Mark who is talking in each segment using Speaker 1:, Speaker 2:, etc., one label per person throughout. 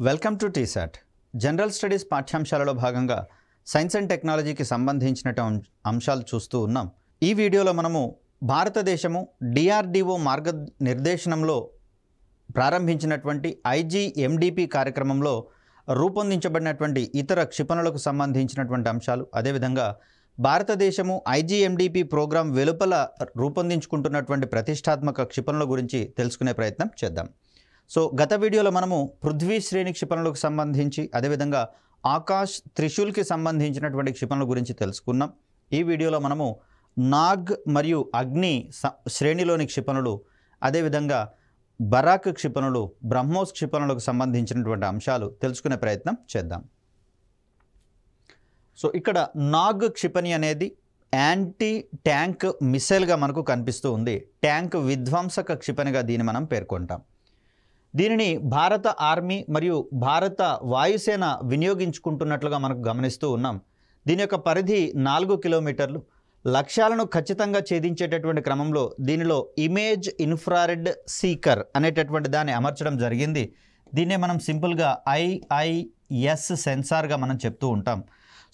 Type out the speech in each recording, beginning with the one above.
Speaker 1: Welcome to TSAT. General studies పాఠ్యాంశాలలో భాగంగా science and టెక్నాలజీకి సంబంధించిన అంశాలు చూస్తూ ఉన్నాం. ఈ వీడియోలో మనము భారతదేశము డిఆర్డిఓ మార్గనిర్దేశనంలో ప్రారంభించినటువంటి ఐజీఎండిపి కార్యక్రమంలో రూపొందించబడినటువంటి ఇతర క్షిపణులకు సంబంధించినటువంటి అంశాలు, అదేవిధంగా భారతదేశము ఐజీఎండిపి ప్రోగ్రాం వెలుపల రూపొందించుకుంటున్నటువంటి ప్రతిష్టాత్మక క్షిపణుల గురించి తెలుసుకునే ప్రయత్నం చేద్దాం. సో గత వీడియోలో మనము పృథ్వీ శ్రేణి క్షిపణులకు సంబంధించి, అదేవిధంగా ఆకాశ్ త్రిశూల్కి సంబంధించినటువంటి క్షిపణుల గురించి తెలుసుకున్నాం. ఈ వీడియోలో మనము నాగ్ మరియు అగ్ని శ్రేణిలోని క్షిపణులు, అదేవిధంగా బరాక్ క్షిపణులు, బ్రహ్మోస్ క్షిపణులకు సంబంధించినటువంటి అంశాలు తెలుసుకునే ప్రయత్నం చేద్దాం. సో ఇక్కడ నాగ్ క్షిపణి అనేది యాంటీ ట్యాంక్ మిసైల్గా మనకు కనిపిస్తూ ఉంది. ట్యాంక్ విధ్వంసక క్షిపణిగా దీన్ని మనం పేర్కొంటాం. దీనిని భారత ఆర్మీ మరియు భారత వాయుసేన వినియోగించుకుంటున్నట్లుగా మనకు గమనిస్తూ ఉన్నాం. దీని యొక్క పరిధి 4 కిలోమీటర్లు. లక్ష్యాలను ఖచ్చితంగా ఛేదించేటటువంటి క్రమంలో దీనిలో ఇమేజ్ ఇన్ఫ్రారెడ్ సీకర్ అనేటటువంటి దాన్ని అమర్చడం జరిగింది. దీన్నే మనం సింపుల్గా IIS సెన్సార్గా మనం చెప్తూ ఉంటాం.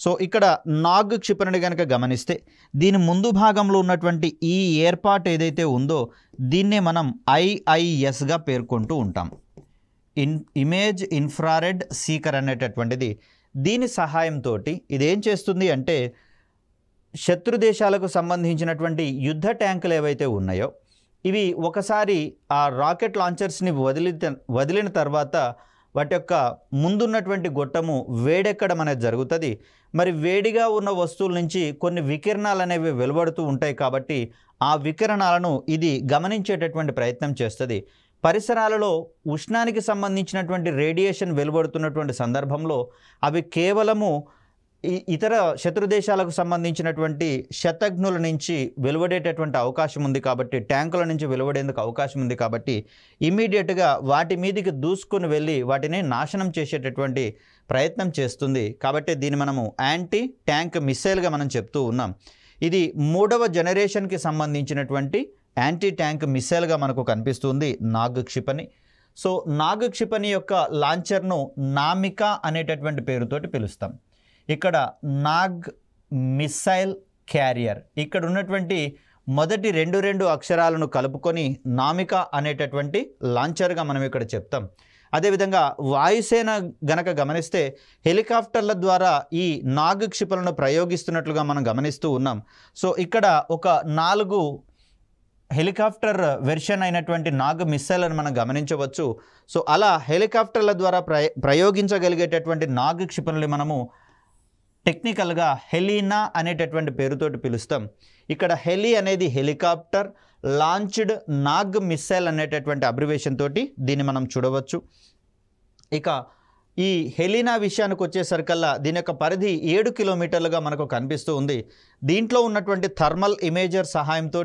Speaker 1: సో ఇక్కడ నాగ్ క్షిపణిని కనుక గమనిస్తే దీని ముందు భాగంలో ఉన్నటువంటి ఈ ఏర్పాటు ఏదైతే ఉందో దీన్నే మనం IISగా పేర్కొంటూ ఉంటాం. ఇమేజ్ ఇన్ఫ్రారెడ్ సీకర్ అనేటటువంటిది. దీని సహాయంతో ఇదేం చేస్తుంది అంటే శత్రు దేశాలకు సంబంధించినటువంటి యుద్ధ ట్యాంకులు ఏవైతే ఉన్నాయో ఇవి ఒకసారి ఆ రాకెట్ లాంచర్స్ని వదిలిన తర్వాత వాటి యొక్క ముందున్నటువంటి గొట్టము వేడెక్కడం అనేది జరుగుతుంది. మరి వేడిగా ఉన్న వస్తువుల నుంచి కొన్ని వికిరణాలు అనేవి వెలువడుతూ ఉంటాయి కాబట్టి ఆ వికిరణాలను ఇది గమనించేటటువంటి ప్రయత్నం చేస్తుంది. పరిసరాలలో ఉష్ణానికి సంబంధించినటువంటి రేడియేషన్ వెలువడుతున్నటువంటి సందర్భంలో అవి కేవలము ఇతర శత్రు దేశాలకు సంబంధించినటువంటి శతఘ్నుల నుంచి వెలువడేటటువంటి అవకాశం ఉంది కాబట్టి, ట్యాంకుల నుంచి వెలువడేందుకు అవకాశం ఉంది కాబట్టి ఇమీడియట్గా వాటి మీదికి దూసుకొని వెళ్ళి వాటిని నాశనం చేసేటటువంటి ప్రయత్నం చేస్తుంది. కాబట్టి దీన్ని మనము యాంటీ ట్యాంక్ మిసైల్గా మనం చెప్తూ ఉన్నాం. ఇది 3వ జనరేషన్కి సంబంధించినటువంటి యాంటీ ట్యాంక్ మిసైల్గా మనకు కనిపిస్తుంది నాగ్ క్షిపణి. సో నాగ్ క్షిపణి యొక్క లాంచర్ను నామికా అనేటటువంటి పేరుతోటి పిలుస్తాం. ఇక్కడ నాగ్ మిసైల్ క్యారియర్, ఇక్కడ ఉన్నటువంటి మొదటి రెండు అక్షరాలను కలుపుకొని నామికా అనేటటువంటి లాంచర్గా మనం ఇక్కడ చెప్తాం. అదేవిధంగా వాయుసేన గనక గమనిస్తే హెలికాప్టర్ల ద్వారా ఈ నాగ్ క్షిపణులను ప్రయోగిస్తున్నట్లుగా మనం గమనిస్తూ ఉన్నాం. సో ఇక్కడ ఒక 4 హెలికాప్టర్ వెర్షన్ అయినటువంటి నాగ్ మిసైల్ని మనం గమనించవచ్చు. సో అలా హెలికాప్టర్ల ద్వారా ప్రయోగించగలిగేటటువంటి నాగ్ క్షిపణులు మనము టెక్నికల్గా హెలీనా అనేటటువంటి పేరుతోటి పిలుస్తాం. ఇక్కడ హెలి అనేది హెలికాప్టర్, లాంచ్డ్ నాగ్ మిసైల్ అనేటటువంటి అబ్రివేషన్ తోటి దీన్ని మనం చూడవచ్చు. ఇక ఈ హెలీనా విషయానికి వచ్చేసరికల్లా దీని యొక్క పరిధి 7 కిలోమీటర్లుగా మనకు కనిపిస్తూ ఉంది. దీంట్లో ఉన్నటువంటి థర్మల్ ఇమేజర్ సహాయంతో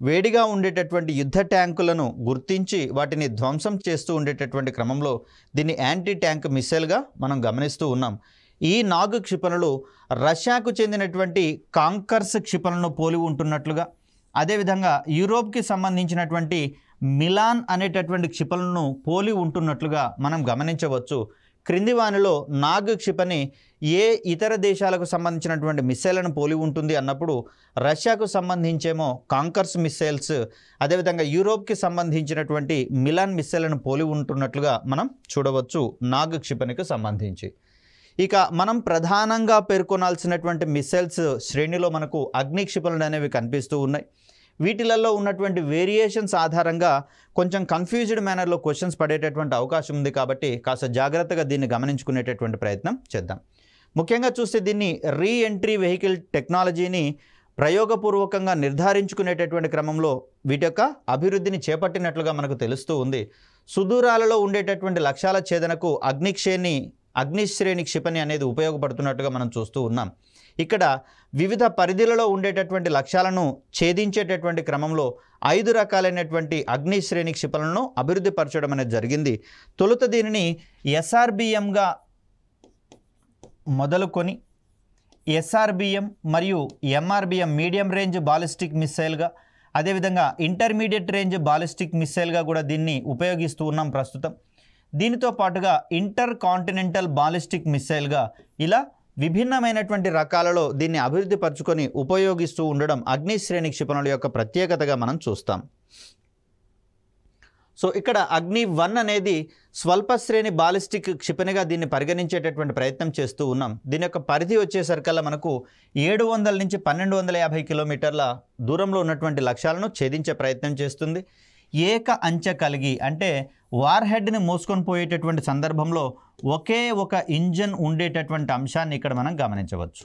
Speaker 1: వేడిగా ఉండేటటువంటి యుద్ధ ట్యాంకులను గుర్తించి వాటిని ధ్వంసం చేస్తూ ఉండేటటువంటి క్రమంలో దీన్ని యాంటీ ట్యాంక్ మిసైల్గా మనం గమనిస్తూ ఉన్నాం. ఈ నాగ్ క్షిపణులు రష్యాకు చెందినటువంటి కాంకర్స్ క్షిపణులను పోలి ఉంటున్నట్లుగా, అదేవిధంగా యూరోప్కి సంబంధించినటువంటి మిలాన్ అనేటటువంటి క్షిపణులను పోలి ఉంటున్నట్లుగా మనం గమనించవచ్చు. క్రింది వానిలో నాగ్ క్షిపణి ఏ ఇతర దేశాలకు సంబంధించినటువంటి మిసైళ్లను పోలి ఉంటుంది అన్నప్పుడు రష్యాకు సంబంధించేమో కాంకర్స్ మిసైల్స్, అదేవిధంగా యూరోప్కి సంబంధించినటువంటి మిలాన్ మిసైళ్లను పోలి ఉంటున్నట్లుగా మనం చూడవచ్చు నాగ్ క్షిపణికి సంబంధించి. ఇక మనం ప్రధానంగా పేర్కొనాల్సినటువంటి మిసైల్స్ శ్రేణిలో మనకు అగ్ని క్షిపణులు అనేవి కనిపిస్తూ ఉన్నాయి. వీటిలలో ఉన్నటువంటి వేరియేషన్స్ ఆధారంగా కొంచెం కన్ఫ్యూజ్డ్ మేనర్లో క్వశ్చన్స్ పడేటటువంటి అవకాశం ఉంది కాబట్టి కాస్త జాగ్రత్తగా దీన్ని గమనించుకునేటటువంటి ప్రయత్నం చేద్దాం. ముఖ్యంగా చూస్తే దీన్ని రీఎంట్రీ వెహికల్ టెక్నాలజీని ప్రయోగపూర్వకంగా నిర్ధారించుకునేటటువంటి క్రమంలో వీటి యొక్క అభివృద్ధిని చేపట్టినట్లుగా మనకు తెలుస్తూ ఉంది. సుదూరాలలో ఉండేటటువంటి లక్ష్యాల ఛేదనకు అగ్నిశ్రేణి క్షిపణి అనేది ఉపయోగపడుతున్నట్టుగా మనం చూస్తూ ఉన్నాం. ఇక్కడ వివిధ పరిధిలలో ఉండేటటువంటి లక్ష్యాలను ఛేదించేటటువంటి క్రమంలో 5 రకాలైనటువంటి అగ్నిశ్రేణి క్షిపణులను అభివృద్ధి పరచడం అనేది జరిగింది. తొలుత దీనిని SRBMగా మొదలుకొని SRBM మరియు MRBM మీడియం రేంజ్ బాలిస్టిక్ మిసైల్గా, అదేవిధంగా ఇంటర్మీడియట్ రేంజ్ బాలిస్టిక్ మిసైల్గా కూడా దీన్ని ఉపయోగిస్తూ ఉన్నాం ప్రస్తుతం. దీనితో పాటుగా ఇంటర్ కాంటినెంటల్ బాలిస్టిక్ మిసైల్గా ఇలా విభిన్నమైనటువంటి రకాలలో దీన్ని అభివృద్ధి పరచుకొని ఉపయోగిస్తూ ఉండడం అగ్నిశ్రేణి క్షిపణుల యొక్క ప్రత్యేకతగా మనం చూస్తాం. సో ఇక్కడ అగ్ని-1 అనేది స్వల్ప శ్రేణి బాలిస్టిక్ క్షిపణిగా దీన్ని పరిగణించేటటువంటి ప్రయత్నం చేస్తూ ఉన్నాం. దీని యొక్క పరిధి వచ్చేసరికల్లా మనకు 700 నుంచి 1250 కిలోమీటర్ల దూరంలో ఉన్నటువంటి లక్ష్యాలను ఛేదించే ప్రయత్నం చేస్తుంది. ఏక అంచె కలిగి అంటే వార్ హెడ్ని మోసుకొని పోయేటటువంటి సందర్భంలో ఒకే ఒక ఇంజన్ ఉండేటటువంటి అంశాన్ని ఇక్కడ మనం గమనించవచ్చు.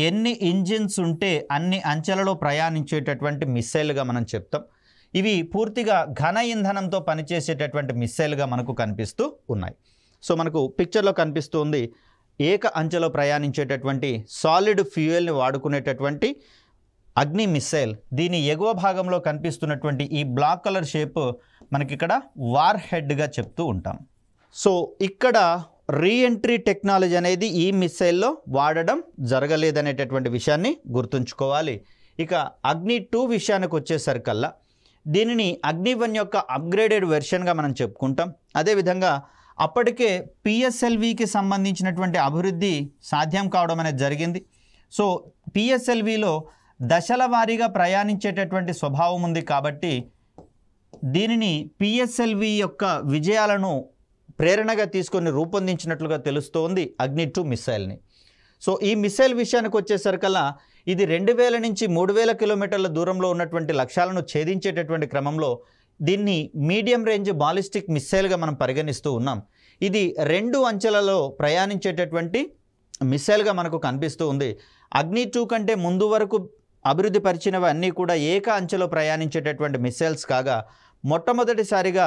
Speaker 1: ఎన్ని ఇంజిన్స్ ఉంటే అన్ని అంచెలలో ప్రయాణించేటటువంటి మిస్సైల్గా మనం చెప్తాం. ఇవి పూర్తిగా ఘన ఇంధనంతో పనిచేసేటటువంటి మిస్సైల్గా మనకు కనిపిస్తూ ఉన్నాయి. సో మనకు పిక్చర్లో కనిపిస్తుంది ఏక అంచెలో ప్రయాణించేటటువంటి సాలిడ్ ఫ్యూయల్ని వాడుకునేటటువంటి అగ్ని మిస్సైల్. దీని ఎగువ భాగంలో కనిపిస్తున్నటువంటి ఈ బ్లాక్ కలర్ షేప్ మనకి ఇక్కడ వార్ హెడ్గా చెప్తూ ఉంటాం. సో ఇక్కడ రీఎంట్రీ టెక్నాలజీ అనేది ఈ మిస్సైల్లో వాడడం జరగలేదనేటటువంటి విషయాన్ని గుర్తుంచుకోవాలి. ఇక అగ్ని-2 విషయానికి వచ్చేసరికల్లా దీనిని అగ్ని-1 యొక్క అప్గ్రేడెడ్ వెర్షన్గా మనం చెప్పుకుంటాం. అదేవిధంగా అప్పటికే పిఎస్ఎల్వికి సంబంధించినటువంటి అభివృద్ధి సాధ్యం కావడం అనేది జరిగింది. సో పిఎస్ఎల్విలో దశల వారీగా ప్రయాణించేటటువంటి స్వభావం ఉంది కాబట్టి దీనిని పిఎస్ఎల్వి యొక్క విజయాలను ప్రేరణగా తీసుకొని రూపొందించినట్లుగా తెలుస్తోంది అగ్ని-2 మిసైల్ని. సో ఈ మిసైల్ విషయానికి వచ్చేసరికల్లా ఇది 2000 నుంచి 3000 కిలోమీటర్ల దూరంలో ఉన్నటువంటి లక్ష్యాలను ఛేదించేటటువంటి క్రమంలో దీన్ని మీడియం రేంజ్ బాలిస్టిక్ మిస్సైల్గా మనం పరిగణిస్తూ ఉన్నాం. ఇది 2 అంచెలలో ప్రయాణించేటటువంటి మిసైల్గా మనకు కనిపిస్తూ ఉంది. అగ్ని-2 కంటే ముందు వరకు అభివృద్ధి పరిచినవి అన్నీ కూడా ఏక అంచెలో ప్రయాణించేటటువంటి మిస్సైల్స్ కాగా మొట్టమొదటిసారిగా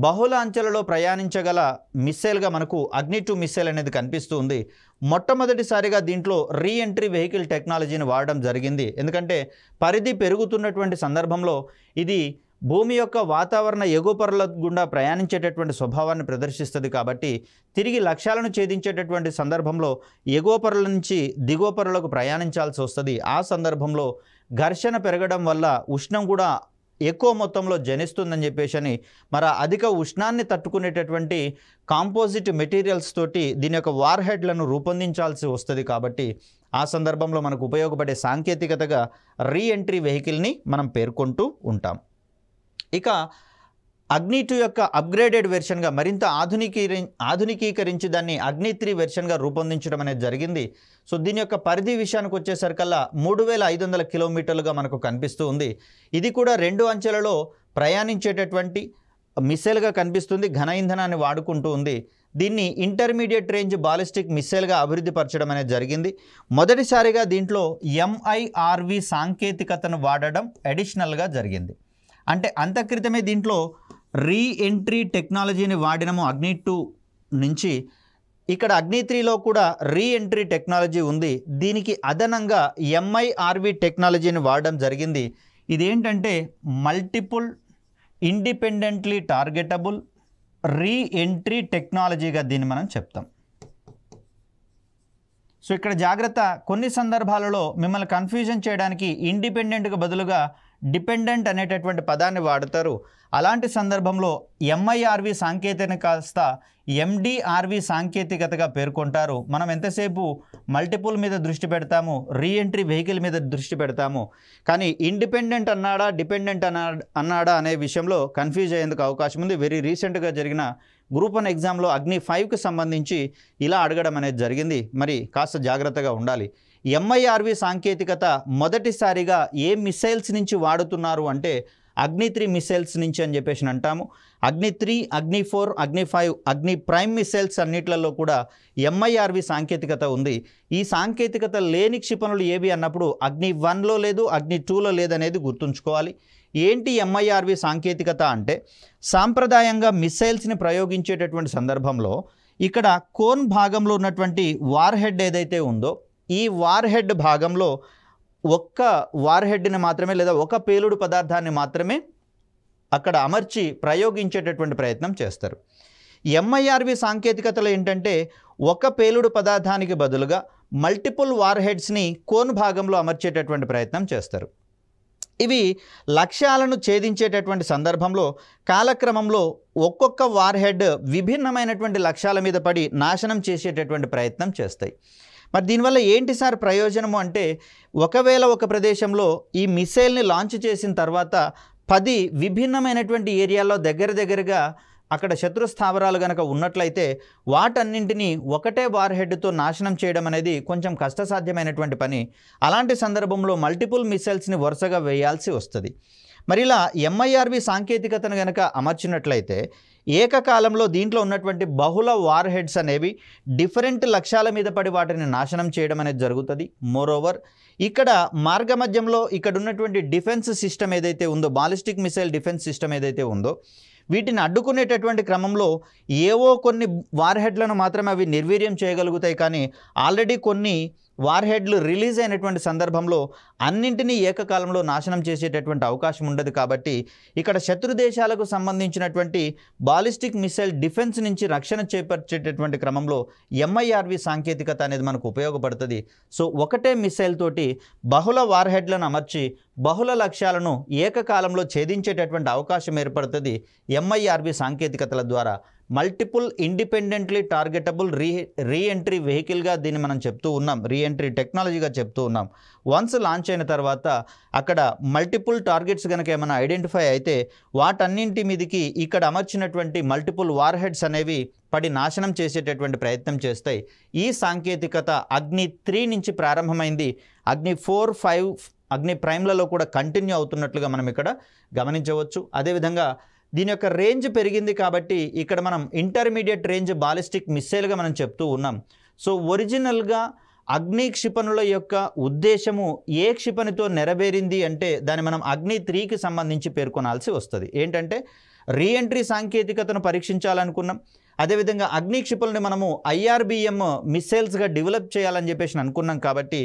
Speaker 1: బహుళ అంచెలలో ప్రయాణించగల మిస్సైల్గా మనకు అగ్ని-2 మిస్సైల్ అనేది కనిపిస్తూ ఉంది. మొట్టమొదటిసారిగా దీంట్లో రీఎంట్రీ వెహికల్ టెక్నాలజీని వాడడం జరిగింది. ఎందుకంటే పరిధి పెరుగుతున్నటువంటి సందర్భంలో ఇది భూమి యొక్క వాతావరణ ఎగువ పొరల గుండా ప్రయాణించేటటువంటి స్వభావాన్ని ప్రదర్శిస్తుంది కాబట్టి తిరిగి లక్ష్యాలను ఛేదించేటటువంటి సందర్భంలో ఎగువ పొరల నుంచి దిగువ పొరలకు ప్రయాణించాల్సి వస్తుంది. ఆ సందర్భంలో ఘర్షణ పెరగడం వల్ల ఉష్ణం కూడా ఎక్కువ మొత్తంలో జనిస్తుందని చెప్పేసి మరి అధిక ఉష్ణాన్ని తట్టుకునేటటువంటి కాంపోజిట్ మెటీరియల్స్ తోటి దీని యొక్క వార్ హెడ్లను రూపొందించాల్సి వస్తుంది. కాబట్టి ఆ సందర్భంలో మనకు ఉపయోగపడే సాంకేతికతగా రీఎంట్రీ వెహికల్ని మనం పేర్కొంటూ ఉంటాం. ఇక అగ్ని-2 యొక్క అప్గ్రేడెడ్ వెర్షన్గా మరింత ఆధునికీకరించి దాన్ని అగ్ని-3 వెర్షన్గా రూపొందించడం అనేది జరిగింది. సో దీని యొక్క పరిధి విషయానికి వచ్చేసరికల్లా 3500 కిలోమీటర్లుగా మనకు కనిపిస్తూ ఉంది. ఇది కూడా 2 అంచెలలో ప్రయాణించేటటువంటి మిసైల్గా కనిపిస్తుంది. ఘన ఇంధనాన్ని వాడుకుంటూ ఉంది. దీన్ని ఇంటర్మీడియట్ రేంజ్ బాలిస్టిక్ మిసైల్గా అభివృద్ధి పరచడం అనేది జరిగింది. మొదటిసారిగా దీంట్లో MIRV సాంకేతికతను వాడడం అడిషనల్గా జరిగింది. అంటే అంతక్రితమే దీంట్లో రీఎంట్రీ టెక్నాలజీని వాడినము అగ్ని-2 నుంచి. ఇక్కడ అగ్ని-3లో కూడా రీఎంట్రీ టెక్నాలజీ ఉంది. దీనికి అదనంగా MIRV టెక్నాలజీని వాడడం జరిగింది. ఇదేంటంటే మల్టిపుల్ ఇండిపెండెంట్లీ టార్గెటబుల్ రీఎంట్రీ టెక్నాలజీగా దీన్ని మనం చెప్తాం. సో ఇక్కడ జాగ్రత్త, కొన్ని సందర్భాలలో మిమ్మల్ని కన్ఫ్యూజన్ చేయడానికి ఇండిపెండెంట్కి బదులుగా డిపెండెంట్ అనేటటువంటి పదాన్ని వాడతారు. అలాంటి సందర్భంలో MIRV సాంకేతికత కాస్త MDRV సాంకేతికతగా పేర్కొంటారు. మనం ఎంతసేపు మల్టిపుల్ మీద దృష్టి పెడతాము, రీఎంట్రీ వెహికల్ మీద దృష్టి పెడతాము. కానీ ఇండిపెండెంట్ అన్నాడా డిపెండెంట్ అన్నాడా అనే విషయంలో కన్ఫ్యూజ్ అయ్యేందుకు అవకాశం ఉంది. వెరీ రీసెంట్గా జరిగిన గ్రూప్ 1 ఎగ్జామ్లో అగ్ని-5కి సంబంధించి ఇలా అడగడం అనేది జరిగింది. మరి కాస్త జాగ్రత్తగా ఉండాలి. MIRV సాంకేతికత మొదటిసారిగా ఏ మిసైల్స్ నుంచి వాడుతున్నారు అంటే అగ్ని-3 మిసైల్స్ నుంచి అని చెప్పేసి అంటాము. అగ్ని-3, అగ్ని-4, అగ్ని-5, అగ్ని ప్రైమ్ మిసైల్స్ అన్నిట్లలో కూడా MIRV సాంకేతికత ఉంది. ఈ సాంకేతికత లేని క్షిపణులు ఏవి అన్నప్పుడు అగ్ని-1లో లేదు, అగ్ని-2లో లేదనేది గుర్తుంచుకోవాలి. ఏంటి MIRV సాంకేతికత అంటే సాంప్రదాయంగా మిసైల్స్ని ప్రయోగించేటటువంటి సందర్భంలో ఇక్కడ కోన్ భాగంలో ఉన్నటువంటి వార్ హెడ్ ఏదైతే ఉందో ఈ వార్ హెడ్ భాగంలో ఒక్క వార్ హెడ్ని మాత్రమే లేదా ఒక పేలుడు పదార్థాన్ని మాత్రమే అక్కడ అమర్చి ప్రయోగించేటటువంటి ప్రయత్నం చేస్తారు. MIRV సాంకేతికతలో ఏంటంటే ఒక పేలుడు పదార్థానికి బదులుగా మల్టిపుల్ వార్ హెడ్స్ని కోన్ భాగంలో అమర్చేటటువంటి ప్రయత్నం చేస్తారు. ఇవి లక్ష్యాలను ఛేదించేటటువంటి సందర్భంలో కాలక్రమంలో ఒక్కొక్క వార్ హెడ్ విభిన్నమైనటువంటి లక్ష్యాల మీద పడి నాశనం చేసేటటువంటి ప్రయత్నం చేస్తాయి. మరి దీనివల్ల ఏంటి సార్ ప్రయోజనము అంటే, ఒకవేళ ఒక ప్రదేశంలో ఈ మిసైల్ని లాంచ్ చేసిన తర్వాత 10 విభిన్నమైనటువంటి ఏరియాల్లో దగ్గరగా అక్కడ శత్రు స్థావరాలు కనుక ఉన్నట్లయితే వాటన్నింటినీ ఒకటే వార్ హెడ్తో నాశనం చేయడం అనేది కొంచెం కష్టసాధ్యమైనటువంటి పని. అలాంటి సందర్భంలో మల్టిపుల్ మిసైల్స్ని వరుసగా వేయాల్సి వస్తుంది. మరి ఇలా MIRV సాంకేతికతను కనుక అమర్చినట్లయితే ఏకకాలంలో దీంట్లో ఉన్నటువంటి బహుళ వార్ హెడ్స్ అనేవి డిఫరెంట్ లక్ష్యాల మీద పడి వాటిని నాశనం చేయడం అనేది జరుగుతుంది. మోరోవర్ ఇక్కడ మార్గమధ్యంలో ఇక్కడ ఉన్నటువంటి డిఫెన్స్ సిస్టమ్ ఏదైతే ఉందో, బాలిస్టిక్ మిసైల్ డిఫెన్స్ సిస్టమ్ ఏదైతే ఉందో, వీటిని అడ్డుకునేటటువంటి క్రమంలో ఏవో కొన్ని వార్ హెడ్లను మాత్రమే అవి నిర్వీర్యం చేయగలుగుతాయి. కానీ ఆల్రెడీ కొన్ని వార్ హెడ్లు రిలీజ్ అయినటువంటి సందర్భంలో అన్నింటినీ ఏకకాలంలో నాశనం చేసేటటువంటి అవకాశం ఉండదు. కాబట్టి ఇక్కడ శత్రు దేశాలకు సంబంధించినటువంటి బాలిస్టిక్ మిసైల్ డిఫెన్స్ నుంచి రక్షణ చేపట్టేటటువంటి క్రమంలో MIRV సాంకేతికత అనేది మనకు ఉపయోగపడుతుంది. సో ఒకటే మిసైల్ తోటి బహుళ వార్ హెడ్లను అమర్చి బహుళ లక్ష్యాలను ఏకకాలంలో ఛేదించేటటువంటి అవకాశం ఏర్పడుతుంది MIRV సాంకేతికతల ద్వారా. మల్టిపుల్ ఇండిపెండెంట్లీ టార్గెటబుల్ రీఎంట్రీ వెహికల్గా దీన్ని మనం చెప్తూ ఉన్నాం, రీఎంట్రీ టెక్నాలజీగా చెప్తూ ఉన్నాం. వన్స్ లాంచ్ అయిన తర్వాత అక్కడ మల్టిపుల్ టార్గెట్స్ కనుక ఏమైనా ఐడెంటిఫై అయితే వాటన్నింటి మీదకి ఇక్కడ అమర్చినటువంటి మల్టిపుల్ వార్ హెడ్స్ అనేవి పడి నాశనం చేసేటటువంటి ప్రయత్నం చేస్తాయి. ఈ సాంకేతికత అగ్ని 3 నుంచి ప్రారంభమైంది. అగ్ని 4, 5, అగ్ని ప్రైమ్లలో కూడా కంటిన్యూ అవుతున్నట్లుగా మనం ఇక్కడ గమనించవచ్చు. అదేవిధంగా దీని యొక్క రేంజ్ పెరిగింది కాబట్టి ఇక్కడ మనం ఇంటర్మీడియట్ రేంజ్ బాలిస్టిక్ మిసైల్గా మనం చెప్తూ ఉన్నాం. సో ఒరిజినల్గా అగ్ని క్షిపణుల యొక్క ఉద్దేశము ఏ క్షిపణితో నెరవేరింది అంటే దాన్ని మనం అగ్ని 3కి సంబంధించి పేర్కొనాల్సి వస్తుంది. ఏంటంటే రీఎంట్రీ సాంకేతికతను పరీక్షించాలనుకున్నాం. అదేవిధంగా అగ్ని క్షిపణుని మనము IRBM మిసైల్స్గా డెవలప్ చేయాలని చెప్పేసి అనుకున్నాం. కాబట్టి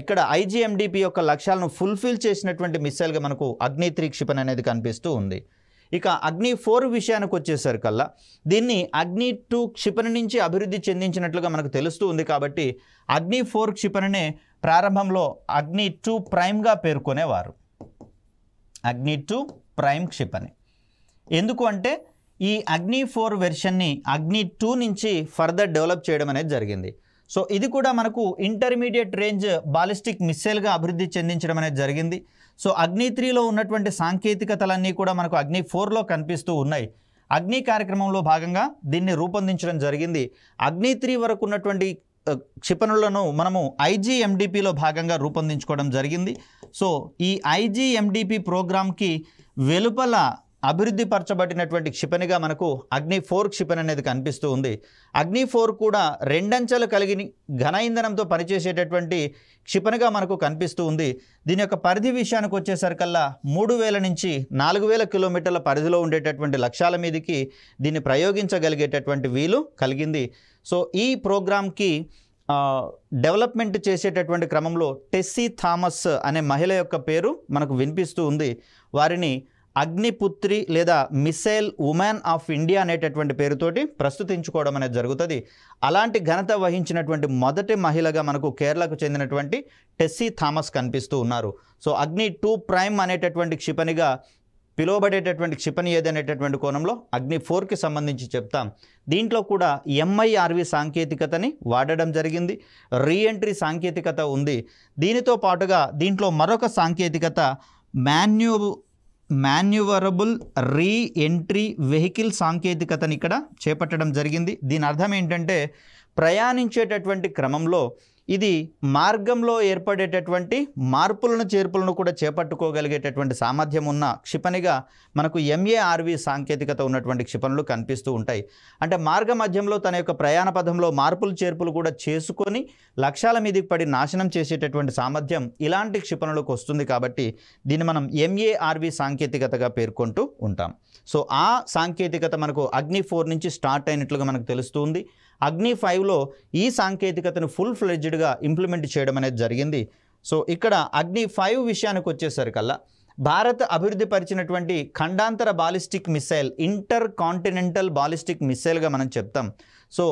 Speaker 1: ఇక్కడ IGMDP యొక్క లక్ష్యాలను ఫుల్ఫిల్ చేసినటువంటి మిసైల్గా మనకు అగ్ని 3 క్షిపణి అనేది కనిపిస్తూ ఉంది. ఇక అగ్ని 4 విషయానికి వచ్చేసరికల్లా దీన్ని అగ్ని 2 క్షిపణి నుంచి అభివృద్ధి చెందించినట్లుగా మనకు తెలుస్తూ ఉంది. కాబట్టి అగ్ని 4 క్షిపణినే ప్రారంభంలో అగ్ని 2 ప్రైమ్గా పేర్కొనేవారు. అగ్ని 2 ప్రైమ్ క్షిపణి. ఎందుకు అంటే ఈ అగ్ని 4 వెర్షన్ని అగ్ని 2 నుంచి ఫర్దర్ డెవలప్ చేయడం అనేది జరిగింది. సో ఇది కూడా మనకు ఇంటర్మీడియట్ రేంజ్ బాలిస్టిక్ మిసైల్గా అభివృద్ధి చెందించడం అనేది జరిగింది. సో అగ్ని 3లో ఉన్నటువంటి సాంకేతికతలన్నీ కూడా మనకు అగ్ని 4లో కనిపిస్తూ ఉన్నాయి. అగ్ని కార్యక్రమంలో భాగంగా దీన్ని రూపొందించడం జరిగింది. అగ్ని 3 వరకు ఉన్నటువంటి క్షిపణులను మనము IGMDPలో భాగంగా రూపొందించుకోవడం జరిగింది. సో ఈ IGMDP ప్రోగ్రామ్కి వెలుపల అభివృద్ధి పరచబడినటువంటి క్షిపణిగా మనకు అగ్ని 4 క్షిపణి అనేది కనిపిస్తూ ఉంది. అగ్ని 4 కూడా 2 అంచెలు కలిగిన ఘన ఇంధనంతో పనిచేసేటటువంటి క్షిపణిగా మనకు కనిపిస్తూ ఉంది. దీని యొక్క పరిధి విషయానికి వచ్చేసరికల్లా 3000 నుంచి 4000 కిలోమీటర్ల పరిధిలో ఉండేటటువంటి లక్ష్యాల మీదకి దీన్ని ప్రయోగించగలిగేటటువంటి వీలు కలిగింది. సో ఈ ప్రోగ్రామ్కి డెవలప్మెంట్ చేసేటటువంటి క్రమంలో టెస్సీ థామస్ అనే మహిళ యొక్క పేరు మనకు వినిపిస్తూ ఉంది. వారిని అగ్నిపుత్రి లేదా మిసైల్ ఉమెన్ ఆఫ్ ఇండియా అనేటటువంటి పేరుతోటి ప్రస్తుతించుకోవడం అనేది జరుగుతుంది. అలాంటి ఘనత వహించినటువంటి మొదటి మహిళగా మనకు కేరళకు చెందినటువంటి టెస్సీ థామస్ కనిపిస్తూ ఉన్నారు. సో అగ్ని 2 ప్రైమ్ అనేటటువంటి క్షిపణిగా పిలువబడేటటువంటి క్షిపణి ఏదనేటటువంటి కోణంలో అగ్ని 4కి సంబంధించి చెప్తాం. దీంట్లో కూడా MIRV సాంకేతికతని వాడడం జరిగింది. రీఎంట్రీ సాంకేతికత ఉంది. దీనితో పాటుగా దీంట్లో మరొక సాంకేతికత మాన్యువరబుల్ రీఎంట్రీ వెహికల్ సాంకేతికతని ఇక్కడ చేపట్టడం జరిగింది. దీని అర్థం ఏంటంటే ప్రయాణించేటటువంటి క్రమంలో ఇది మార్గంలో ఏర్పడేటటువంటి మార్పులను చేర్పులను కూడా చేపట్టుకోగలిగేటటువంటి సామర్థ్యం ఉన్న క్షిపణిగా మనకు MARV సాంకేతికత ఉన్నటువంటి క్షిపణులు కనిపిస్తూ ఉంటాయి. అంటే మార్గ మధ్యంలో తన యొక్క ప్రయాణ పథంలో మార్పులు చేర్పులు కూడా చేసుకొని లక్ష్యాల మీదకి పడి నాశనం చేసేటటువంటి సామర్థ్యం ఇలాంటి క్షిపణులకు వస్తుంది. కాబట్టి దీన్ని మనం MARV సాంకేతికతగా పేర్కొంటూ ఉంటాం. సో ఆ సాంకేతికత మనకు అగ్ని 4 నుంచి స్టార్ట్ అయినట్లుగా మనకు తెలుస్తుంది. అగ్ని 5లో ఈ సాంకేతికతను ఫుల్ ఫ్లెడ్జ్డ్గా ఇంప్లిమెంట్ చేయడం అనేది జరిగింది. సో ఇక్కడ అగ్ని 5 విషయానికి వచ్చేసరికల్లా భారత్ అభివృద్ధి పరిచినటువంటి ఖండాంతర ballistic missile inter continental ballistic మిసైల్గా మనం చెప్తాం. సో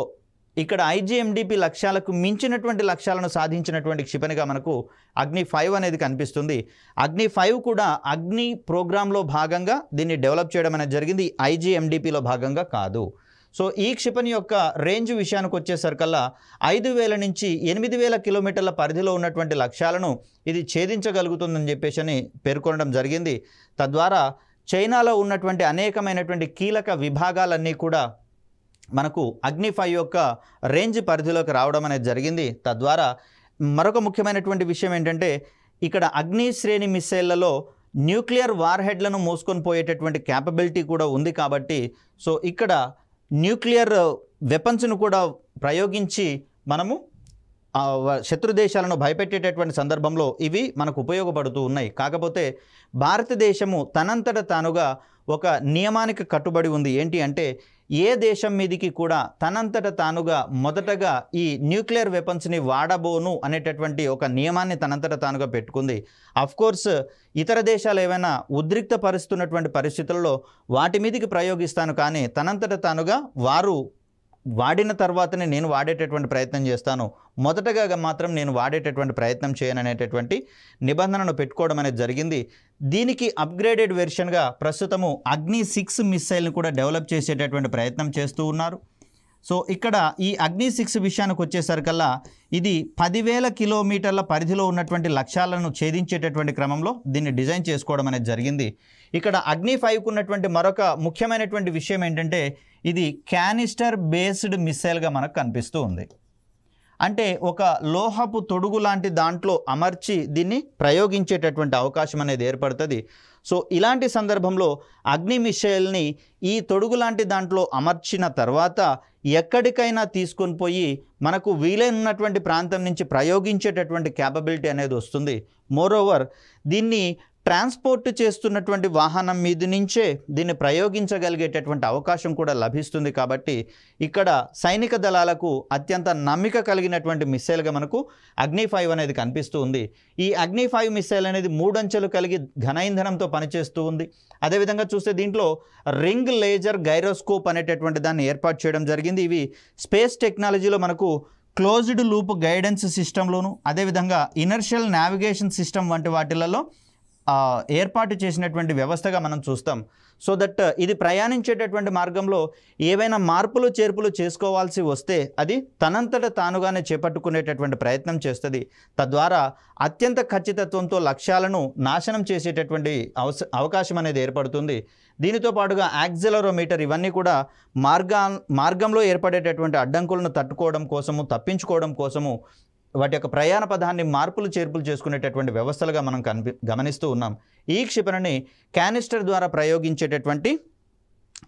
Speaker 1: ఇక్కడ IGMDP లక్ష్యాలకు మించినటువంటి లక్ష్యాలను సాధించినటువంటి క్షిపణిగా మనకు అగ్ని 5 అనేది కనిపిస్తుంది. అగ్ని 5 కూడా అగ్ని ప్రోగ్రాంలో భాగంగా దీన్ని డెవలప్ చేయడం అనేది జరిగింది, IGMDPలో భాగంగా కాదు. సో ఈ క్షిపణి యొక్క రేంజ్ విషయానికి వచ్చేసరికల్లా 5000 నుంచి 8000 కిలోమీటర్ల పరిధిలో ఉన్నటువంటి లక్ష్యాలను ఇది ఛేదించగలుగుతుందని చెప్పేసి పేర్కొనడం జరిగింది. తద్వారా చైనాలో ఉన్నటువంటి అనేకమైనటువంటి కీలక విభాగాలన్నీ కూడా మనకు అగ్ని 5 యొక్క రేంజ్ పరిధిలోకి రావడం అనేది జరిగింది. తద్వారా మరొక ముఖ్యమైనటువంటి విషయం ఏంటంటే ఇక్కడ అగ్ని శ్రేణి మిస్సైళ్లలో న్యూక్లియర్ వార్ హెడ్లను మోసుకొని పోయేటటువంటి క్యాపబిలిటీ కూడా ఉంది. కాబట్టి సో ఇక్కడ న్యూక్లియర్ వెపన్స్ను కూడా ప్రయోగించి మనము శత్రు దేశాలను భయపెట్టేటటువంటి సందర్భంలో ఇవి మనకు ఉపయోగపడుతూ ఉన్నాయి. కాకపోతే భారతదేశము తనంతట తానుగా ఒక నియమానికి కట్టుబడి ఉంది. ఏంటి అంటే ఏ దేశం మీదికి కూడా తనంతట తానుగా మొదటగా ఈ న్యూక్లియర్ వెపన్స్ని వాడబోను అనేటటువంటి ఒక నియమాన్ని తనంతట తానుగా పెట్టుకుంది. అఫ్కోర్స్ ఇతర దేశాలు ఏమైనా ఉద్రిక్త పరుస్తున్నటువంటి పరిస్థితుల్లో వాటి మీదికి ప్రయోగిస్తాను, కానీ తనంతట తానుగా వారు వాడిన తర్వాతనే నేను వాడేటటువంటి ప్రయత్నం చేస్తాను, మొదటగా మాత్రం నేను వాడేటటువంటి ప్రయత్నం చేయననేటటువంటి నిబంధనను పెట్టుకోవడం అనేది జరిగింది. దీనికి అప్గ్రేడెడ్ వెర్షన్గా ప్రస్తుతము అగ్ని 6 మిస్సైల్ని కూడా డెవలప్ చేసేటటువంటి ప్రయత్నం చేస్తూ ఉన్నారు. సో ఇక్కడ ఈ అగ్ని 6 విషయానికి వచ్చేసరికల్లా ఇది 10,000 కిలోమీటర్ల పరిధిలో ఉన్నటువంటి లక్ష్యాలను ఛేదించేటటువంటి క్రమంలో దీన్ని డిజైన్ చేసుకోవడం అనేది జరిగింది. ఇక్కడ అగ్ని 5కు ఉన్నటువంటి మరొక ముఖ్యమైనటువంటి విషయం ఏంటంటే ఇది క్యానిస్టర్ బేస్డ్ మిస్సైల్గా మనకు కనిపిస్తూ ఉంది. అంటే ఒక లోహపు తొడుగు లాంటి దాంట్లో అమర్చి దీన్ని ప్రయోగించేటటువంటి అవకాశం అనేది ఏర్పడుతుంది. సో ఇలాంటి సందర్భంలో అగ్ని మిస్సైల్ని ఈ తొడుగు లాంటి దాంట్లో అమర్చిన తర్వాత ఎక్కడికైనా తీసుకొని పోయి మనకు వీలైనటువంటి ప్రాంతం నుంచి ప్రయోగించేటటువంటి క్యాపబిలిటీ అనేది వస్తుంది. మోరోవర్ దీన్ని ట్రాన్స్పోర్ట్ చేస్తున్నటువంటి వాహనం మీద నుంచే దీన్ని ప్రయోగించగలిగేటటువంటి అవకాశం కూడా లభిస్తుంది. కాబట్టి ఇక్కడ సైనిక దళాలకు అత్యంత నమ్మిక కలిగినటువంటి మిస్సైల్గా మనకు అగ్ని 5 అనేది కనిపిస్తూ ఉంది. ఈ అగ్ని 5 మిస్సైల్ అనేది 3 అంచెలు కలిగి ఘన ఇంధనంతో పనిచేస్తూ ఉంది. అదేవిధంగా చూస్తే దీంట్లో రింగ్ లేజర్ గైరోస్కోప్ అనేటటువంటి దాన్ని ఏర్పాటు చేయడం జరిగింది. ఇవి స్పేస్ టెక్నాలజీలో మనకు క్లోజ్డ్ లూప్ గైడెన్స్ సిస్టంలోను అదేవిధంగా ఇనర్షియల్ నావిగేషన్ సిస్టమ్ వంటి వాటిలలో ఏర్పాటు చేసినటువంటి వ్యవస్థగా మనం చూస్తాం. సో దట్ ఇది ప్రయాణించేటటువంటి మార్గంలో ఏవైనా మార్పులు చేర్పులు చేసుకోవాల్సి వస్తే అది తనంతట తానుగానే చేపట్టుకునేటటువంటి ప్రయత్నం చేస్తుంది. తద్వారా అత్యంత ఖచ్చితత్వంతో లక్ష్యాలను నాశనం చేసేటటువంటి అవకాశం అనేది ఏర్పడుతుంది. దీనితో పాటుగా యాక్సిలరోమీటర్ ఇవన్నీ కూడా మార్గంలో ఏర్పడేటటువంటి అడ్డంకులను తట్టుకోవడం కోసము, తప్పించుకోవడం కోసము వాటి యొక్క ప్రయాణ పదాన్ని మార్పులు చేర్పులు చేసుకునేటటువంటి వ్యవస్థలుగా మనం గమనిస్తూ ఉన్నాం. ఈ క్షిపణిని క్యానిస్టర్ ద్వారా ప్రయోగించేటటువంటి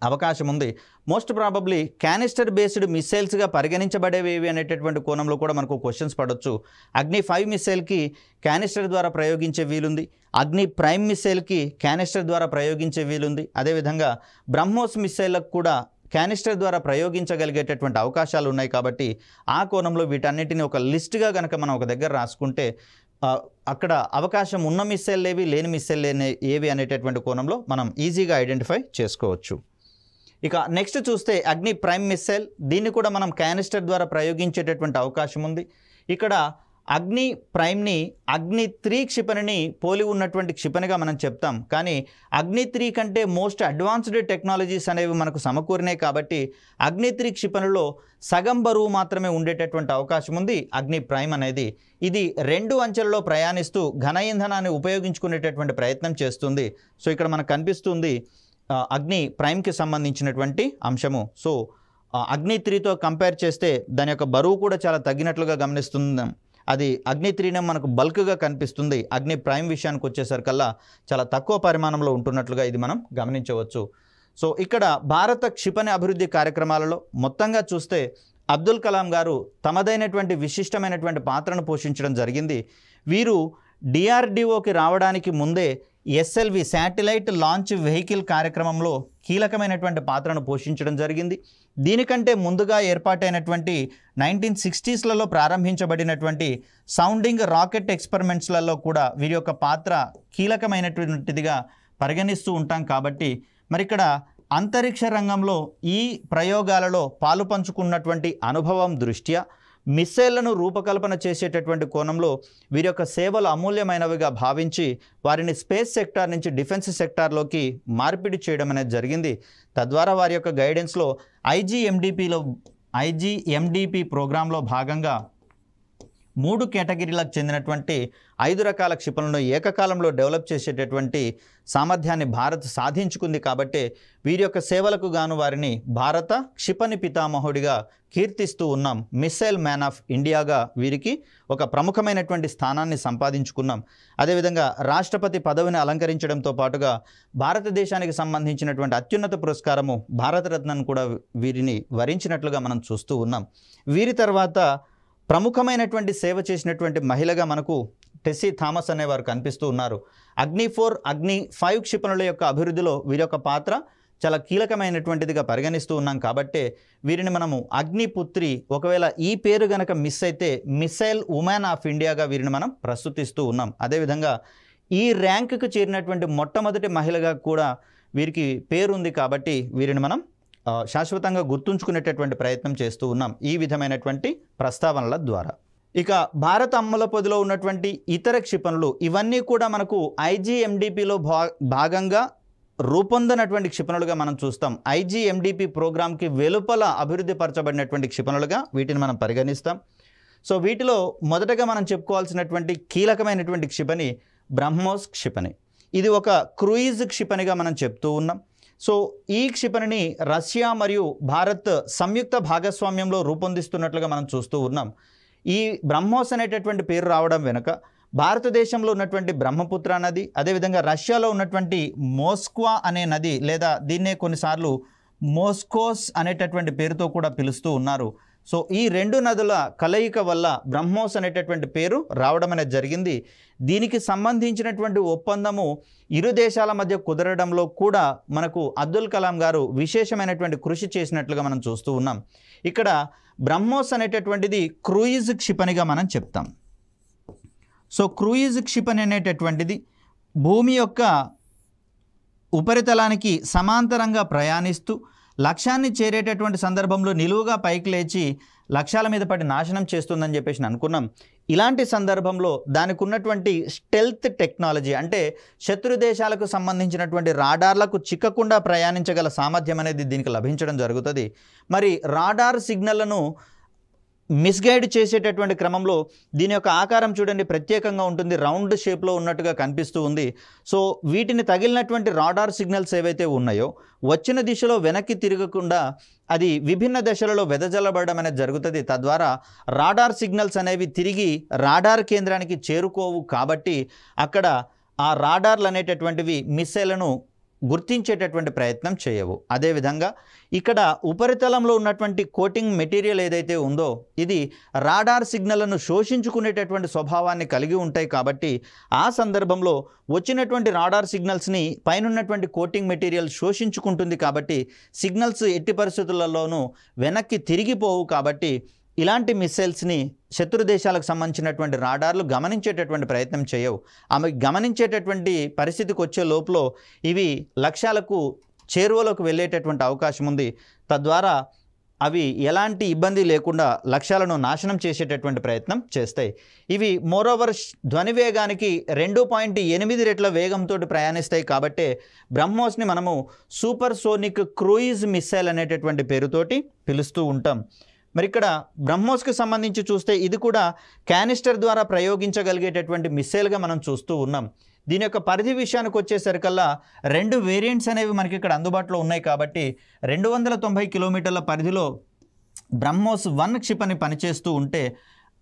Speaker 1: అవకాశం ఉంది. మోస్ట్ ప్రాబబ్లీ క్యానిస్టర్ బేస్డ్ మిస్సైల్స్గా పరిగణించబడేవి అనేటటువంటి కోణంలో కూడా మనకు క్వశ్చన్స్ పడవచ్చు. అగ్ని 5 మిస్సైల్కి క్యానిస్టర్ ద్వారా ప్రయోగించే వీలుంది, అగ్ని ప్రైమ్ మిస్సైల్కి క్యానిస్టర్ ద్వారా ప్రయోగించే వీలుంది. అదేవిధంగా బ్రహ్మోస్ మిస్సైల్లకు కూడా క్యానిస్టర్ ద్వారా ప్రయోగించగలిగేటటువంటి అవకాశాలు ఉన్నాయి. కాబట్టి ఆ కోణంలో వీటన్నిటిని ఒక లిస్ట్గా కనుక మనం ఒక దగ్గర రాసుకుంటే అక్కడ అవకాశం ఉన్న మిస్సైల్ ఏవి, లేని మిస్సైల్ ఏవి అనేటటువంటి కోణంలో మనం ఈజీగా ఐడెంటిఫై చేసుకోవచ్చు. ఇక నెక్స్ట్ చూస్తే అగ్ని ప్రైమ్ మిస్సైల్, దీన్ని కూడా మనం క్యానిస్టర్ ద్వారా ప్రయోగించేటటువంటి అవకాశం ఉంది. ఇక్కడ అగ్ని ప్రైమ్ని అగ్ని 3 క్షిపణిని పోలి ఉన్నటువంటి క్షిపణిగా మనం చెప్తాం. కానీ అగ్ని 3 కంటే మోస్ట్ అడ్వాన్స్డ్ టెక్నాలజీస్ అనేవి మనకు సమకూరినాయి. కాబట్టి అగ్ని 3 క్షిపణిలో సగం బరువు మాత్రమే ఉండేటటువంటి అవకాశం ఉంది అగ్ని ప్రైమ్ అనేది. ఇది 2 అంచెలలో ప్రయాణిస్తూ ఘన ఇంధనాన్ని ఉపయోగించుకునేటటువంటి ప్రయత్నం చేస్తుంది. సో ఇక్కడ మనకు కనిపిస్తుంది అగ్ని ప్రైమ్కి సంబంధించినటువంటి అంశము. సో అగ్ని 3తో కంపేర్ చేస్తే దాని యొక్క బరువు కూడా చాలా తగ్గినట్లుగా గమనిస్తున్నాం. అది అగ్ని 3 మనకు బల్క్గా కనిపిస్తుంది. అగ్ని ప్రైమ్ విషయానికి వచ్చేసరికల్లా చాలా తక్కువ పరిమాణంలో ఉంటున్నట్లుగా ఇది మనం గమనించవచ్చు. సో ఇక్కడ భారత క్షిపణి అభివృద్ధి కార్యక్రమాలలో మొత్తంగా చూస్తే అబ్దుల్ కలాం గారు తమదైనటువంటి విశిష్టమైనటువంటి పాత్రను పోషించడం జరిగింది. వీరు డిఆర్డిఓకి రావడానికి ముందే ఎస్ఎల్వి శాటిలైట్ లాంచ్ వెహికల్ కార్యక్రమంలో కీలకమైనటువంటి పాత్రను పోషించడం జరిగింది. దీనికంటే ముందుగా ఏర్పాటైనటువంటి 1960sలలో ప్రారంభించబడినటువంటి సౌండింగ్ రాకెట్ ఎక్స్పెరిమెంట్స్లలో కూడా వీరి యొక్క పాత్ర కీలకమైనటువంటిదిగా పరిగణిస్తూ ఉంటాం. కాబట్టి మరి ఇక్కడ అంతరిక్ష రంగంలో ఈ ప్రయోగాలలో పాలుపంచుకున్నటువంటి అనుభవం దృష్ట్యా మిస్సైళ్లను రూపకల్పన చేసేటటువంటి కోణంలో వీరి యొక్క సేవలు అమూల్యమైనవిగా భావించి వారిని స్పేస్ సెక్టార్ నుంచి డిఫెన్స్ సెక్టార్లోకి మార్పిడి చేయడం అనేది జరిగింది. తద్వారా వారి యొక్క గైడెన్స్లో ఐజీఎండిపి ప్రోగ్రాంలో భాగంగా 3 కేటగిరీలకు చెందినటువంటి 5 రకాల క్షిపణులను ఏకకాలంలో డెవలప్ చేసేటటువంటి సామర్థ్యాన్ని భారత్ సాధించుకుంది. కాబట్టి వీరి యొక్క సేవలకు గాను వారిని భారత క్షిపణి పితామహుడిగా కీర్తిస్తూ ఉన్నాం. మిస్సైల్ మ్యాన్ ఆఫ్ ఇండియాగా వీరికి ఒక ప్రముఖమైనటువంటి స్థానాన్ని సంపాదించుకున్నాం. అదేవిధంగా రాష్ట్రపతి పదవిని అలంకరించడంతో పాటుగా భారతదేశానికి సంబంధించినటువంటి అత్యున్నత పురస్కారము భారతరత్నను కూడా వీరిని వరించినట్లుగా మనం చూస్తూ ఉన్నాం. వీరి తర్వాత ప్రముఖమైనటువంటి సేవ చేసినటువంటి మహిళగా మనకు టెస్సీ థామస్ అనేవారు కనిపిస్తూ ఉన్నారు. అగ్ని 4, అగ్ని 5 క్షిపణుల యొక్క అభివృద్ధిలో వీరి యొక్క పాత్ర చాలా కీలకమైనటువంటిదిగా పరిగణిస్తూ ఉన్నాం. కాబట్టే వీరిని మనము అగ్నిపుత్రి, ఒకవేళ ఈ పేరు గనక మిస్ అయితే మిసైల్ ఉమెన్ ఆఫ్ ఇండియాగా వీరిని మనం ప్రస్తుతిస్తూ ఉన్నాం. అదేవిధంగా ఈ ర్యాంకుకు చేరినటువంటి మొట్టమొదటి మహిళగా కూడా వీరికి పేరుంది. కాబట్టి వీరిని మనం శాశ్వతంగా గుర్తుంచుకునేటటువంటి ప్రయత్నం చేస్తూ ఉన్నాం ఈ విధమైనటువంటి ప్రస్తావనల ద్వారా. ఇక భారత అమ్మల పొదిలో ఉన్నటువంటి ఇతర క్షిపణులు ఇవన్నీ కూడా మనకు ఐజీఎండిపిలో భాగంగా రూపొందినటువంటి క్షిపణులుగా మనం చూస్తాం. ఐజీఎండిపి ప్రోగ్రాంకి వెలుపల అభివృద్ధి పరచబడినటువంటి క్షిపణులుగా వీటిని మనం పరిగణిస్తాం. సో వీటిలో మొదటగా మనం చెప్పుకోవాల్సినటువంటి కీలకమైనటువంటి క్షిపణి బ్రహ్మోస్ క్షిపణి. ఇది ఒక క్రూయిజ్ క్షిపణిగా మనం చెప్తూ ఉన్నాం. సో ఈ క్షిపణిని రష్యా మరియు భారత్ సంయుక్త భాగస్వామ్యంలో రూపొందిస్తున్నట్లుగా మనం చూస్తూ ఉన్నాం. ఈ బ్రహ్మోస్ అనేటటువంటి పేరు రావడం వెనుక భారతదేశంలో ఉన్నటువంటి బ్రహ్మపుత్ర నది, అదేవిధంగా రష్యాలో ఉన్నటువంటి మోస్క్వా అనే నది, లేదా దీన్నే కొన్నిసార్లు మోస్కోస్ అనేటటువంటి పేరుతో కూడా పిలుస్తూ ఉన్నారు. సో ఈ 2 నదుల కలయిక వల్ల బ్రహ్మోస్ అనేటటువంటి పేరు రావడం అనేది జరిగింది. దీనికి సంబంధించినటువంటి ఒప్పందము ఇరు దేశాల మధ్య కుదరడంలో కూడా మనకు అబ్దుల్ కలాం గారు విశేషమైనటువంటి కృషి చేసినట్లుగా మనం చూస్తూ ఉన్నాం. ఇక్కడ బ్రహ్మోస్ అనేటటువంటిది క్రూయిజ్ క్షిపణిగా మనం చెప్తాం. సో క్రూయిజ్ క్షిపణి అనేటటువంటిది భూమి యొక్క ఉపరితలానికి సమాంతరంగా ప్రయాణిస్తూ లక్ష్యాన్ని చేరేటటువంటి సందర్భంలో నిలువుగా పైకి లేచి లక్ష్యాల మీద పడి నాశనం చేస్తుందని చెప్పేసి అనుకున్నాం. ఇలాంటి సందర్భంలో దానికి ఉన్నటువంటి స్టెల్త్ టెక్నాలజీ, అంటే శత్రు దేశాలకు సంబంధించినటువంటి రాడార్లకు చిక్కకుండా ప్రయాణించగల సామర్థ్యం అనేది దీనికి లభించడం జరుగుతుంది. మరి రాడార్ సిగ్నల్లను మిస్గైడ్ చేసేటటువంటి క్రమంలో దీని యొక్క ఆకారం చూడండి ప్రత్యేకంగా ఉంటుంది, రౌండ్ షేప్లో ఉన్నట్టుగా కనిపిస్తూ ఉంది. సో వీటిని తగిలినటువంటి రాడార్ సిగ్నల్స్ ఏవైతే ఉన్నాయో వచ్చిన దిశలో వెనక్కి తిరగకుండా అది విభిన్న దశలలో వెదజల్లబడడం అనేది జరుగుతుంది. తద్వారా రాడార్ సిగ్నల్స్ అనేవి తిరిగి రాడార్ కేంద్రానికి చేరుకోవు. కాబట్టి అక్కడ ఆ రాడార్లు అనేటటువంటివి మిస్సైళ్లను గుర్తించేటటువంటి ప్రయత్నం చేయవు. అదేవిధంగా ఇక్కడ ఉపరితలంలో ఉన్నటువంటి కోటింగ్ మెటీరియల్ ఏదైతే ఉందో ఇది రాడార్ సిగ్నల్లను శోషించుకునేటటువంటి స్వభావాన్ని కలిగి ఉంటాయి. కాబట్టి ఆ సందర్భంలో వచ్చినటువంటి రాడార్ సిగ్నల్స్ని పైనున్నటువంటి కోటింగ్ మెటీరియల్ శోషించుకుంటుంది. కాబట్టి సిగ్నల్స్ ఎట్టి పరిస్థితులలోనూ వెనక్కి తిరిగిపోవు. కాబట్టి ఇలాంటి మిస్సైల్స్ని శత్రు దేశాలకు సంబంధించినటువంటి రాడార్లు గమనించేటటువంటి ప్రయత్నం చేయవు. ఆమె గమనించేటటువంటి పరిస్థితికి వచ్చే లోపల ఇవి లక్ష్యాలకు చేరువలోకి వెళ్ళేటటువంటి అవకాశం ఉంది. తద్వారా అవి ఎలాంటి ఇబ్బంది లేకుండా లక్ష్యాలను నాశనం చేసేటటువంటి ప్రయత్నం చేస్తాయి. ఇవి మోరోవర్ ధ్వని వేగానికి 2.8 రెట్ల వేగంతో ప్రయాణిస్తాయి. కాబట్టి బ్రహ్మోస్ని మనము సూపర్ సోనిక్ క్రూయిజ్ మిస్సైల్ అనేటటువంటి పేరుతోటి పిలుస్తూ ఉంటాం. మరి ఇక్కడ బ్రహ్మోస్కి సంబంధించి చూస్తే ఇది కూడా క్యానిస్టర్ ద్వారా ప్రయోగించగలిగేటటువంటి మిస్సైల్గా మనం చూస్తూ ఉన్నాం. దీని యొక్క పరిధి విషయానికి వచ్చేసరికల్లా 2 వేరియంట్స్ అనేవి మనకి ఇక్కడ అందుబాటులో ఉన్నాయి. కాబట్టి 290 కిలోమీటర్ల పరిధిలో బ్రహ్మోస్ 1 క్షిపణి పనిచేస్తూ ఉంటే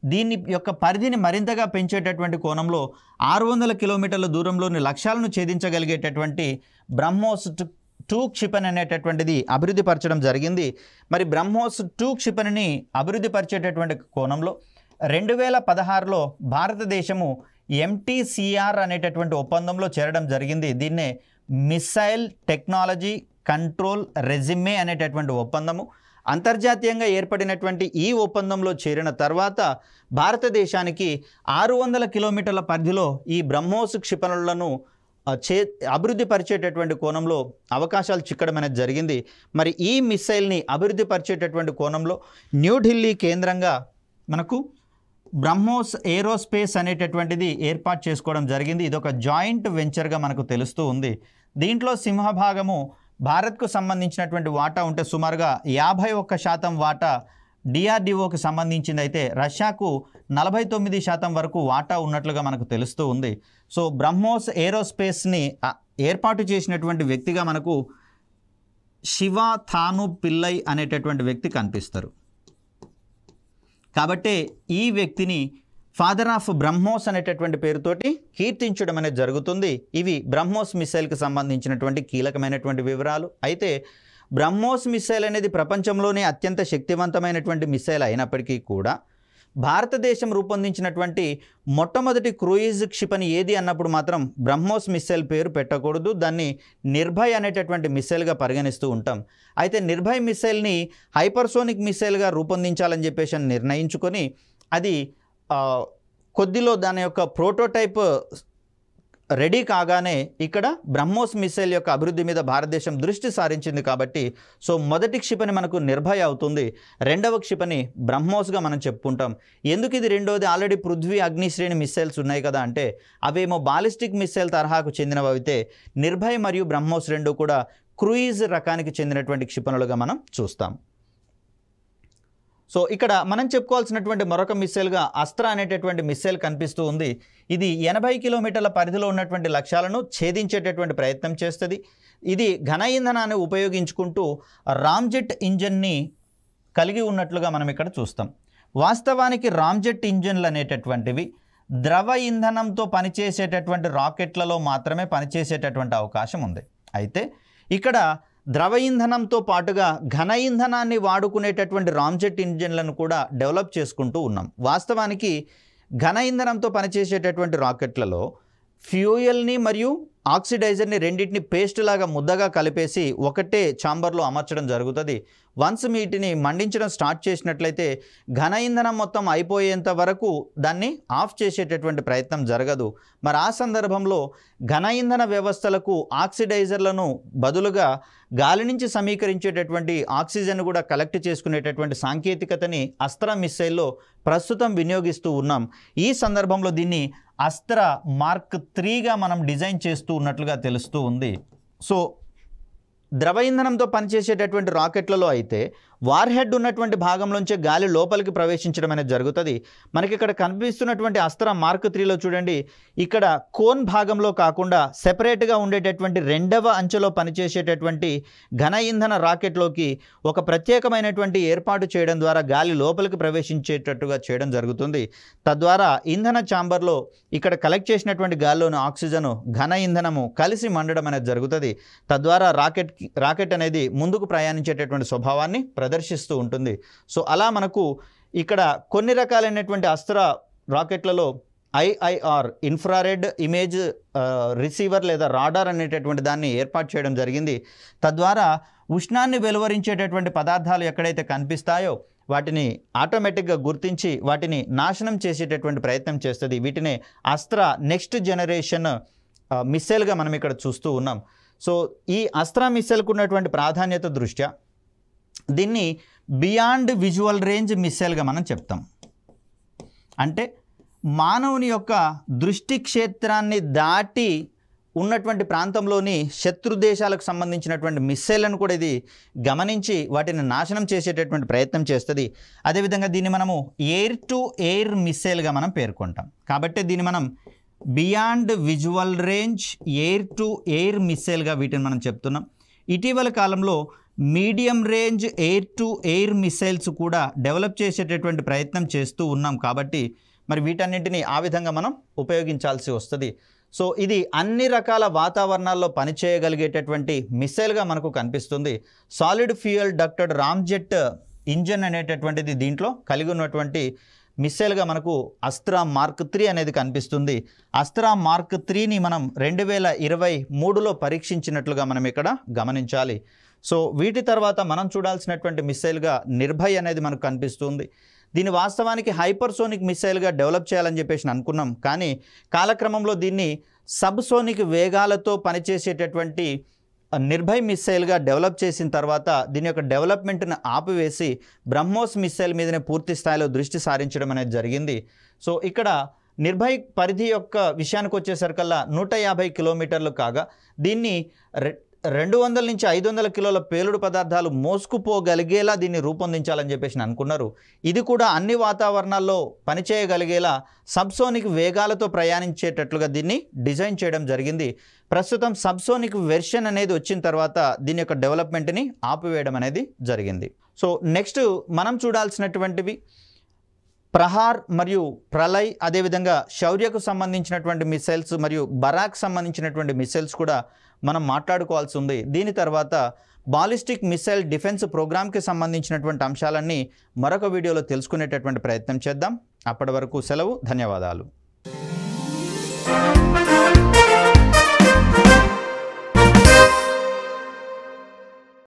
Speaker 1: దీని యొక్క పరిధిని మరింతగా పెంచేటటువంటి కోణంలో 600 కిలోమీటర్ల దూరంలోని లక్ష్యాలను ఛేదించగలిగేటటువంటి బ్రహ్మోస్ 2 క్షిపణి అనేటటువంటిది అభివృద్ధి పరచడం జరిగింది. మరి బ్రహ్మోస్ 2 క్షిపణిని అభివృద్ధి పరిచేటటువంటి కోణంలో 2016లో భారతదేశము ఎంటీసీఆర్ అనేటటువంటి ఒప్పందంలో చేరడం జరిగింది. దీన్నే మిసైల్ టెక్నాలజీ కంట్రోల్ రెజిమే అనేటటువంటి ఒప్పందము. అంతర్జాతీయంగా ఏర్పడినటువంటి ఈ ఒప్పందంలో చేరిన తర్వాత భారతదేశానికి 600 కిలోమీటర్ల పరిధిలో ఈ బ్రహ్మోస్ క్షిపణులను అభివృద్ధి పరిచేటటువంటి కోణంలో అవకాశాలు చిక్కడం అనేది జరిగింది. మరి ఈ మిస్సైల్ని అభివృద్ధి పరిచేటటువంటి కోణంలో న్యూఢిల్లీ కేంద్రంగా మనకు బ్రహ్మోస్ ఏరోస్పేస్ అనేటటువంటిది ఏర్పాటు చేసుకోవడం జరిగింది. ఇది ఒక జాయింట్ వెంచర్గా మనకు తెలుస్తూ ఉంది. దీంట్లో సింహభాగము భారత్కు సంబంధించినటువంటి వాటా ఉంటే సుమారుగా 51% వాటా డిఆర్డిఓకి సంబంధించింది అయితే రష్యాకు 49% వరకు వాటా ఉన్నట్లుగా మనకు తెలుస్తూ ఉంది. సో బ్రహ్మోస్ ఏరోస్పేస్ని ఏర్పాటు చేసినటువంటి వ్యక్తిగా మనకు శివ థాను పిల్లై అనేటటువంటి వ్యక్తి కనిపిస్తారు. కాబట్టి ఈ వ్యక్తిని ఫాదర్ ఆఫ్ బ్రహ్మోస్ అనేటటువంటి పేరుతోటి కీర్తించడం అనేది జరుగుతుంది. ఇవి బ్రహ్మోస్ మిసైల్కి సంబంధించినటువంటి కీలకమైనటువంటి వివరాలు. అయితే బ్రహ్మోస్ మిసైల్ అనేది ప్రపంచంలోనే అత్యంత శక్తివంతమైనటువంటి మిసైల్ అయినప్పటికీ కూడా భారతదేశం రూపొందించినటువంటి మొట్టమొదటి క్రూయిజ్ క్షిపణి ఏది అన్నప్పుడు మాత్రం బ్రహ్మోస్ మిసైల్ పేరు పెట్టకూడదు. దాన్ని నిర్భయ్ అనేటటువంటి మిసైల్గా పరిగణిస్తూ ఉంటాం. అయితే నిర్భయ్ మిసైల్ని హైపర్సోనిక్ మిసైల్గా రూపొందించాలని చెప్పేసి నిర్ణయించుకొని అది కొద్దిలో దాని యొక్క ప్రోటోటైప్ రెడీ కాగానే ఇక్కడ బ్రహ్మోస్ మిసైల్ యొక్క అభివృద్ధి మీద భారతదేశం దృష్టి సారించింది. కాబట్టి సో మొదటి క్షిపణి మనకు నిర్భయ్ అవుతుంది, రెండవ క్షిపణి బ్రహ్మోస్గా మనం చెప్పుకుంటాం. ఎందుకు ఇది రెండవది? ఆల్రెడీ పృథ్వీ అగ్ని శ్రేణి మిసైల్స్ ఉన్నాయి కదా, అంటే అవేమో బాలిస్టిక్ మిసైల్ తరహాకు చెందినవి అయితే నిర్భయ్ మరియు బ్రహ్మోస్ రెండు కూడా క్రూయిజ్ రకానికి చెందినటువంటి క్షిపణులుగా మనం చూస్తాం. సో ఇక్కడ మనం చెప్పుకోవాల్సినటువంటి మరొక మిసైల్గా అస్త్ర అనేటటువంటి మిసైల్ కనిపిస్తూ ఉంది. ఇది 80 కిలోమీటర్ల పరిధిలో ఉన్నటువంటి లక్ష్యాలను ఛేదించేటటువంటి ప్రయత్నం చేస్తుంది. ఇది ఘన ఇంధనాన్ని ఉపయోగించుకుంటూ రామ్జెట్ ఇంజన్ని కలిగి ఉన్నట్లుగా మనం ఇక్కడ చూస్తాం. వాస్తవానికి రామ్జెట్ ఇంజన్లు అనేటటువంటివి ద్రవ ఇంధనంతో పనిచేసేటటువంటి రాకెట్లలో మాత్రమే పనిచేసేటటువంటి అవకాశం ఉంది. అయితే ఇక్కడ ద్రవ ఇంధనంతో పాటుగా ఘన ఇంధనాన్ని వాడుకునేటటువంటి రామ్జెట్ ఇంజన్లను కూడా డెవలప్ చేసుకుంటూ ఉన్నాం. వాస్తవానికి ఘన ఇంధనంతో పనిచేసేటటువంటి రాకెట్లలో ఫ్యూయల్ని మరియు ఆక్సిడైజర్ని రెండింటిని పేస్ట్ లాగా ముద్దగా కలిపేసి ఒకటే ఛాంబర్లో అమర్చడం జరుగుతుంది. వన్స్ వీటిని మండించడం స్టార్ట్ చేసినట్లయితే ఘన ఇంధనం మొత్తం అయిపోయేంత వరకు దాన్ని ఆఫ్ చేసేటటువంటి ప్రయత్నం జరగదు. మరి ఆ సందర్భంలో ఘన ఇంధన వ్యవస్థలకు ఆక్సిడైజర్లను బదులుగా గాలి నుంచి సమీకరించేటటువంటి ఆక్సిజన్ కూడా కలెక్ట్ చేసుకునేటటువంటి సాంకేతికతని అస్త్ర మిస్సైల్లో ప్రస్తుతం వినియోగిస్తూ ఉన్నాం. ఈ సందర్భంలో దీన్ని అస్త్ర మార్క్ 3గా మనం డిజైన్ చేస్తూ ఉన్నట్లుగా తెలుస్తూ ఉంది. సో ద్రవ ఇంధనంతో పనిచేసేటటువంటి రాకెట్లలో అయితే వార్ హెడ్ ఉన్నటువంటి భాగంలోంచే గాలి లోపలికి ప్రవేశించడం అనేది జరుగుతుంది. మనకి ఇక్కడ కనిపిస్తున్నటువంటి అస్త్ర మార్క్ 3లో చూడండి, ఇక్కడ కోన్ భాగంలో కాకుండా సెపరేట్గా ఉండేటటువంటి రెండవ అంచెలో పనిచేసేటటువంటి ఘన ఇంధన రాకెట్లోకి ఒక ప్రత్యేకమైనటువంటి ఏర్పాటు చేయడం ద్వారా గాలి లోపలికి ప్రవేశించేటట్టుగా చేయడం జరుగుతుంది. తద్వారా ఇంధన ఛాంబర్లో ఇక్కడ కలెక్ట్ చేసినటువంటి గాలిలోని ఆక్సిజను ఘన ఇంధనము కలిసి మండడం అనేది జరుగుతుంది. తద్వారా రాకెట్ అనేది ముందుకు ప్రయాణించేటటువంటి స్వభావాన్ని ప్రదర్శిస్తూ ఉంటుంది. సో అలా మనకు ఇక్కడ కొన్ని రకాలైనటువంటి అస్త్ర రాకెట్లలో ఐఐఆర్ ఇన్ఫ్రారెడ్ ఇమేజ్ రిసీవర్ లేదా రాడార్ అనేటటువంటి దాన్ని ఏర్పాటు చేయడం జరిగింది. తద్వారా ఉష్ణాన్ని వెలువరించేటటువంటి పదార్థాలు ఎక్కడైతే కనిపిస్తాయో వాటిని ఆటోమేటిక్గా గుర్తించి వాటిని నాశనం చేసేటటువంటి ప్రయత్నం చేస్తుంది. వీటిని అస్త్ర నెక్స్ట్ జనరేషన్ మిస్సైల్గా మనం ఇక్కడ చూస్తూ ఉన్నాం. సో ఈ అస్త్ర మిస్సైల్కు ఉన్నటువంటి ప్రాధాన్యత దృష్ట్యా దీన్ని బియాండ్ విజువల్ రేంజ్ మిస్సైల్గా మనం చెప్తాం. అంటే మానవుని యొక్క దృష్టి క్షేత్రాన్ని దాటి ఉన్నటువంటి ప్రాంతంలోని శత్రు దేశాలకు సంబంధించినటువంటి మిస్సైళ్లను కూడా ఇది గమనించి వాటిని నాశనం చేసేటటువంటి ప్రయత్నం చేస్తుంది. అదేవిధంగా దీన్ని మనము ఎయిర్ టు ఎయిర్ మిస్సైల్గా మనం పేర్కొంటాం. కాబట్టి దీన్ని మనం beyond visual range air to air మిస్సైల్గా వీటిని మనం చెప్తున్నాం. ఇటీవల కాలంలో medium range air to air missiles కూడా డెవలప్ చేసేటటువంటి ప్రయత్నం చేస్తూ ఉన్నాం. కాబట్టి మరి వీటన్నింటినీ ఆ విధంగా మనం ఉపయోగించాల్సి వస్తుంది. సో ఇది అన్ని రకాల వాతావరణాల్లో పనిచేయగలిగేటటువంటి మిసైల్గా మనకు కనిపిస్తుంది. Solid fuel ducted ramjet engine అనేటటువంటిది దీంట్లో కలిగి ఉన్నటువంటి మిస్సైల్గా మనకు అస్త్ర మార్క్ 3 అనేది కనిపిస్తుంది. అస్త్ర మార్క్ 3ని మనం 2023లో పరీక్షించినట్లుగా మనం ఇక్కడ గమనించాలి. సో వీటి తర్వాత మనం చూడాల్సినటువంటి మిస్సైల్గా నిర్భయ్ అనేది మనకు కనిపిస్తుంది. దీన్ని వాస్తవానికి హైపర్సోనిక్ మిసైల్గా డెవలప్ చేయాలని చెప్పేసి అనుకున్నాం, కానీ కాలక్రమంలో దీన్ని సబ్సోనిక్ వేగాలతో పనిచేసేటటువంటి నిర్భయ్ మిసైల్గా డెవలప్ చేసిన తర్వాత దీని యొక్క డెవలప్మెంట్ను ఆపివేసి బ్రహ్మోస్ మిసైల్ మీదనే పూర్తి స్థాయిలో దృష్టి సారించడం అనేది జరిగింది. సో ఇక్కడ నిర్భయ్ పరిధి యొక్క విషయానికి వచ్చేసరికల్లా 150 కిలోమీటర్లు కాగా దీన్ని 200 నుంచి 500 కిలోల పేలుడు పదార్థాలు మోసుకుపోగలిగేలా దీన్ని రూపొందించాలని చెప్పేసి అనుకున్నారు. ఇది కూడా అన్ని వాతావరణాల్లో పనిచేయగలిగేలా సబ్సోనిక్ వేగాలతో ప్రయాణించేటట్లుగా దీన్ని డిజైన్ చేయడం జరిగింది. ప్రస్తుతం సబ్సోనిక్ వెర్షన్ అనేది వచ్చిన తర్వాత దీని యొక్క డెవలప్మెంట్ని ఆపివేయడం అనేది జరిగింది. సో నెక్స్ట్ మనం చూడాల్సినటువంటివి ప్రహార్ మరియు ప్రళయ్, అదేవిధంగా శౌర్యకు సంబంధించినటువంటి మిసైల్స్ మరియు బరాక్ సంబంధించినటువంటి మిసైల్స్ కూడా మనం మాట్లాడుకోవాల్సి ఉంది. దీని తర్వాత బాలిస్టిక్ మిసైల్ డిఫెన్స్ ప్రోగ్రామ్కి సంబంధించినటువంటి అంశాలన్నీ మరొక వీడియోలో తెలుసుకునేటటువంటి ప్రయత్నం చేద్దాం. అప్పటి వరకు సెలవు. ధన్యవాదాలు.